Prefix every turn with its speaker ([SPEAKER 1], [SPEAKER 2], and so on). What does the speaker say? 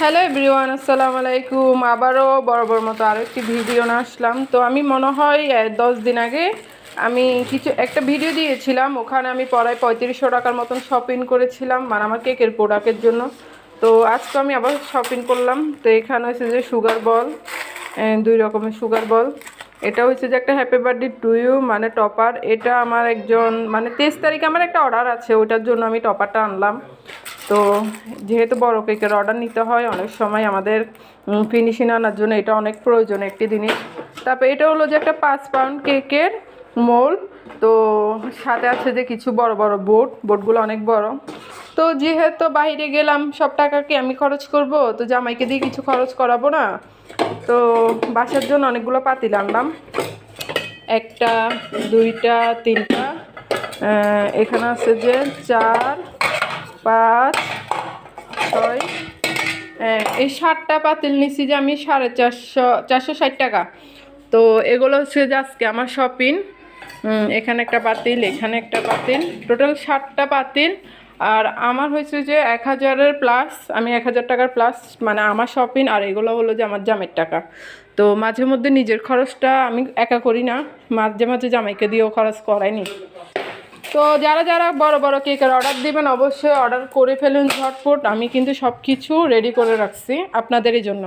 [SPEAKER 1] Hello everyone, আসসালামু আলাইকুম। আবারও বরাবর মতো আরেকটি ভিডিও নিয়ে আসলাম। তো আমি মনে হয় 10 দিন আগে আমি একটা ভিডিও দিয়েছিলাম। ওখানে আমি প্রায় 3500 টাকার মতন শপিং করেছিলাম, মানে আমার কেকের প্রোডাক্টের জন্য। তো আজকে আমি আবার শপিং করলাম। তো এখানে হচ্ছে যে সুগার বল, 2 রকমের সুগার বল। এটা হচ্ছে যে একটা হ্যাপি বার্থডে টু ইউ মানে টপার। এটা আমার একজন মানে 23 তারিখে আমার একটা অর্ডার আছে, ওইটার জন্য আমি টপারটা আনলাম। তো যেহেতু বড় কেকের অর্ডার নিতে হয় অনেক সময়, আমাদের ফিনিশিং আনার জন্য এটা অনেক প্রয়োজন একটি জিনিস। তারপরে এটা হলো যে একটা 5 পাউন্ড কেকের মোল্ড। তো সাথে আছে যে কিছু বড় বড় বোর্ডগুলো অনেক বড়। তো যেহেতু বাইরে গেলাম, সব টাকা কি আমি খরচ করব? তো জামাইকে দিয়ে কিছু খরচ করাবো না। তো বাসার জন্য অনেকগুলো পাতিল আনলাম, 1টা 2টা 3টা, এখানে আছে যে 4 5 6, এই 7টা পাতিল নিচ্ছি যে আমি 460 টাকা। তো এগুলো হচ্ছে যে আজকে আমার শপিং। এখানে একটা পাতিল, এখানে একটা পাতিল, টোটাল 7টা পাতিল। আর আমার হয়েছে যে 1000-এর প্লাস, আমি 1000 টাকার প্লাস মানে আমার শপিং। আর এগুলো হলো যে আমার জামের টাকা। তো মাঝে মধ্যে নিজের খরচটা আমি একা করি না, মাঝে মাঝে জামাইকে দিয়েও খরচ করাইনি। তো যারা যারা বড় বড় কেকের অর্ডার দিবেন অবশ্যই অর্ডার করে ফেলুন ঝটপট। আমি কিন্তু সব কিছু রেডি করে রাখছি আপনাদেরই জন্য।